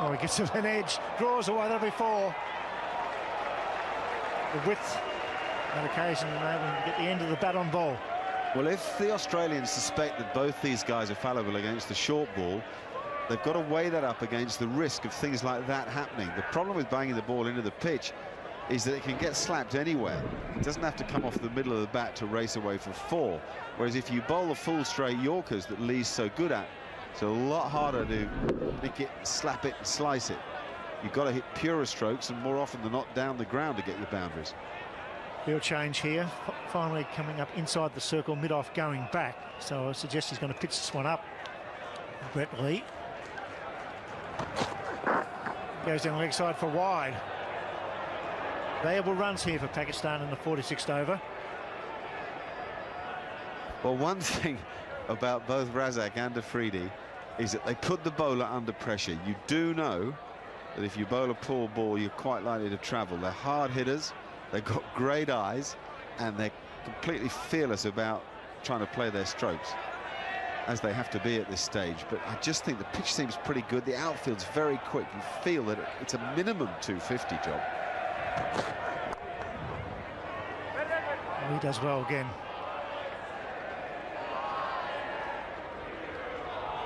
Oh, he gets an edge, draws away. That'll be 4. The width on occasion enabling him to get the end of the bat on ball. Well, if the Australians suspect that both these guys are fallible against the short ball, they've got to weigh that up against the risk of things like that happening. The problem with banging the ball into the pitch is that it can get slapped anywhere. It doesn't have to come off the middle of the bat to race away for 4. Whereas if you bowl the full straight Yorkers that Lee's so good at, it's a lot harder to nick it, slap it and slice it. You've got to hit purer strokes and more often than not down the ground to get your boundaries. Field change here, finally coming up inside the circle, mid-off going back. So I suggest he's going to pitch this one up. Brett Lee. Goes down the leg side for wide. Valuable runs here for Pakistan in the 46th over. Well, one thing about both Razak and Afridi is that they put the bowler under pressure. You do know that if you bowl a poor ball, you're quite likely to travel. They're hard hitters, they've got great eyes, and they're completely fearless about trying to play their strokes, as they have to be at this stage. But I just think the pitch seems pretty good. The outfield's very quick. You feel that it's a minimum 250 job. He does well again.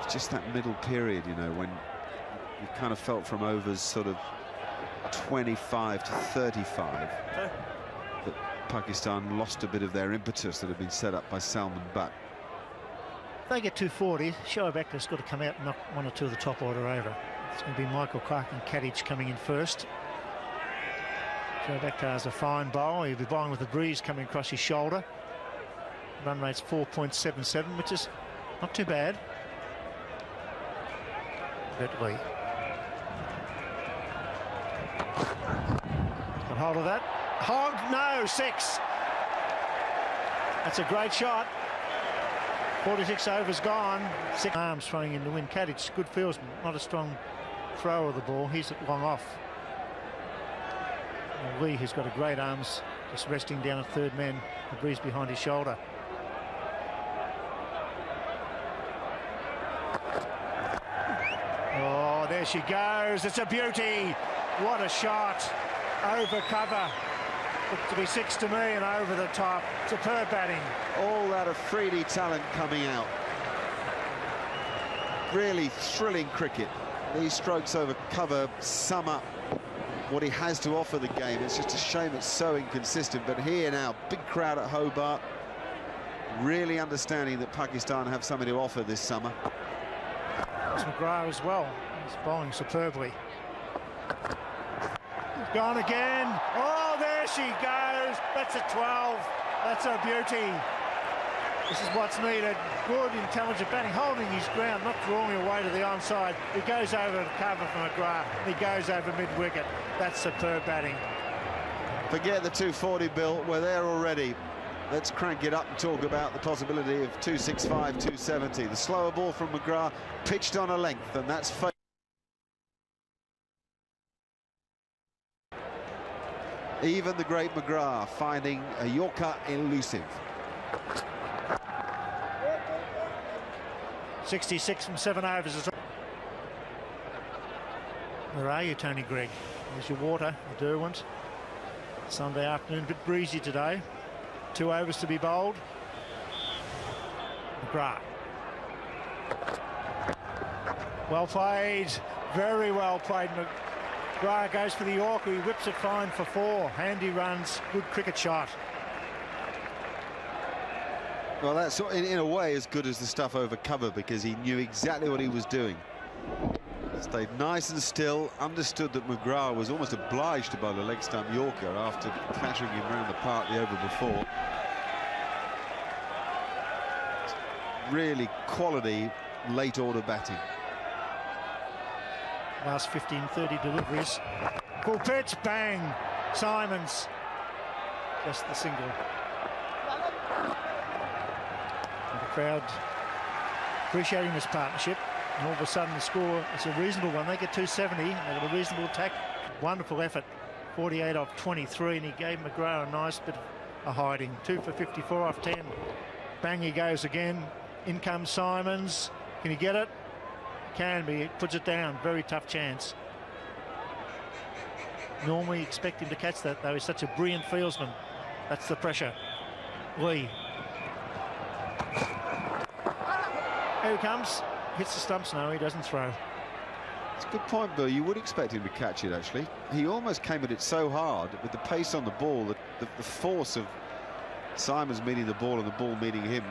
It's just that middle period, you know, when you kind of felt from overs sort of 25 to 35 that Pakistan lost a bit of their impetus that had been set up by Salman Butt. If they get 240, Shoaib Akhtar's got to come out and knock 1 or 2 of the top order over. It's going to be Michael Clark and Kadich coming in first. Shoaib Akhtar's a fine bowler. He'll be bowling with the breeze coming across his shoulder. Run rate's 4.77, which is not too bad. Lee. Got hold of that. Hog, no, 6. That's a great shot. 46 overs gone. 6 arms throwing in to win. Kadich, good fieldsman, not a strong thrower of the ball. He's at long off. And Lee, who's got a great arms, just resting down at third man, the breeze behind his shoulder. Oh, there she goes. It's a beauty. What a shot. Over cover. Looked to be 6 to me and over the top. Superb batting. All that Afridi talent coming out. Really thrilling cricket. These strokes over cover sum up what he has to offer the game. It's just a shame it's so inconsistent. But here now, big crowd at Hobart, really understanding that Pakistan have something to offer this summer. It's McGrath as well. He's bowling superbly. Gone again. Oh, there she goes. That's a 12. That's a beauty. This is what's needed. Good, intelligent batting, holding his ground, not drawing away to the onside. He goes over the cover from McGrath. He goes over mid-wicket. That's superb batting. Forget the 240, Bill. We're there already. Let's crank it up and talk about the possibility of 265, 270. The slower ball from McGrath pitched on a length, and that's fake. Even the great McGrath finding a Yorker elusive. 66 from 7 overs. Where are you, Tony Gregg? There's your water, the Derwent. Sunday afternoon, a bit breezy today. 2 overs to be bowled. McGrath. Well played, very well played. McGrath goes for the Yorker, he whips it fine for 4. Handy runs, good cricket shot. Well, that's in a way as good as the stuff over cover, because he knew exactly what he was doing. Stayed nice and still, understood that McGrath was almost obliged to bowl a leg stump Yorker after clattering him around the park the over before. Really quality late order batting. Last 15-30 deliveries. Full pitch, bang. Simons. Just the single. And the crowd appreciating this partnership. And all of a sudden the score is a reasonable one. They get 270. They got a reasonable attack. Wonderful effort. 48 off 23, and he gave McGrath a nice bit of a hiding. 2 for 54 off 10. Bang, he goes again. In comes Simons. Can he get it? Can be. He puts it down. Very tough chance. normally expect him to catch that, though. He's such a brilliant fieldsman. That's the pressure. Lee. Here he comes. Hits the stumps. No, he doesn't throw. It's a good point, Bill. You would expect him to catch it, actually. He almost came at it so hard with the pace on the ball, that the force of Simons meeting the ball and the ball meeting him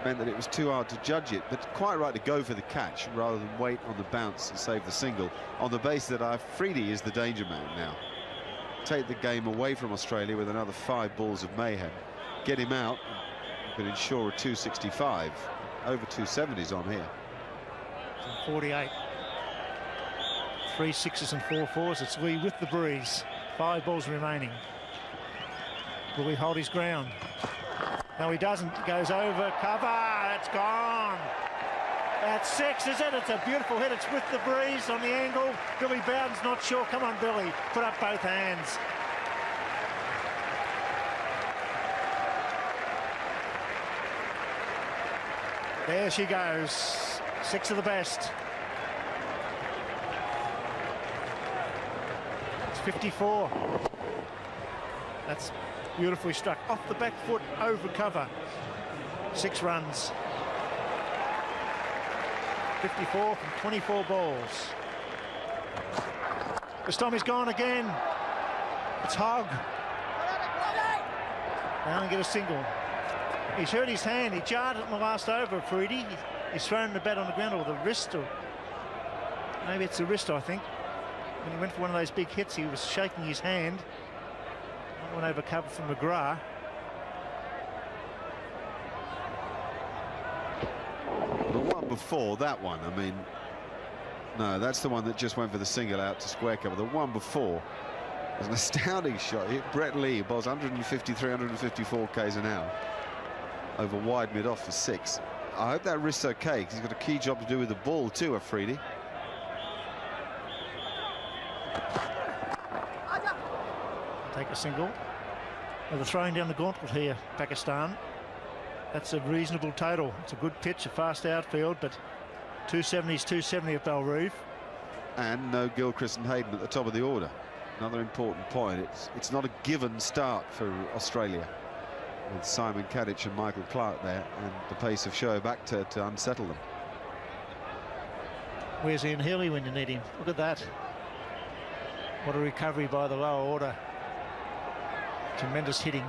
meant that it was too hard to judge it. But quite right to go for the catch rather than wait on the bounce and save the single, on the basis that Afridi is the danger man now. Take the game away from Australia with another 5 balls of mayhem. Get him out, but ensure a 265. Over 270s on here. 48. 3 6s and 4 4s. It's Lee with the breeze. 5 balls remaining. Will he hold his ground? No, he doesn't. He goes over cover. It's gone. That's 6, is it? It's a beautiful hit. It's with the breeze on the angle. Billy Bowden's not sure. Come on, Billy. Put up both hands. There she goes. 6 of the best. It's 54. That's beautifully struck. Off the back foot, over cover. 6 runs. 54 from 24 balls. This time he's gone again. It's Hogg. They only get a single. He's hurt his hand. He jarred it in the last over, Afridi. He's thrown the bat on the ground, or the wrist, or maybe it's the wrist, I think. When he went for one of those big hits, he was shaking his hand. That went over cover from McGrath. The one before that one, I mean, no, that's the one that just went for the single out to square cover. The one before was an astounding shot. Hit Brett Lee, balls 153, 154 k's an hour. Over wide mid-off for 6. I hope that wrist's okay, because he's got a key job to do with the ball too, Afridi. Take a single. Well, they're throwing down the gauntlet here, Pakistan. That's a reasonable total. It's a good pitch, a fast outfield, but 270's 270 at Belrive. And no Gilchrist and Hayden at the top of the order. Another important point. It's not a given start for Australia, with Simon Kadich and Michael Clarke there, and the pace of Shoaib Akhtar to unsettle them. Where's Ian Healy when you need him? Look at that. What a recovery by the lower order. Tremendous hitting.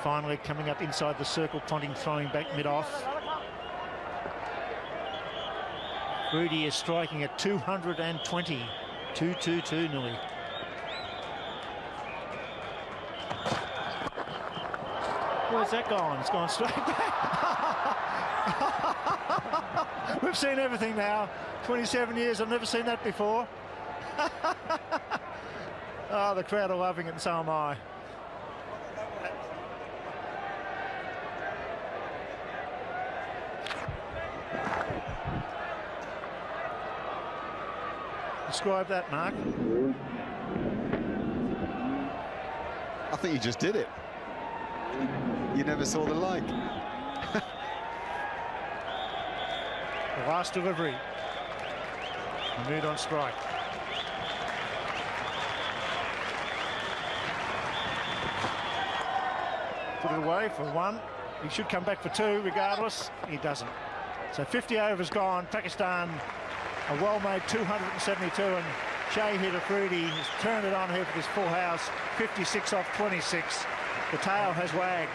Finally coming up inside the circle, Ponting throwing back mid-off. Rudy is striking at 220. 222 nearly. Where's that gone? It's gone straight back. We've seen everything now. 27 years, I've never seen that before. Oh, the crowd are loving it, and so am I. Describe that, Mark. I think you just did it. You never saw the like. The last delivery. Mood on strike. Put it away for 1. He should come back for 2 regardless. He doesn't. So 50 overs gone. Pakistan, a well-made 272, and Shahid Afridi has turned it on here for this full house. 56 off 26. The tail has wagged.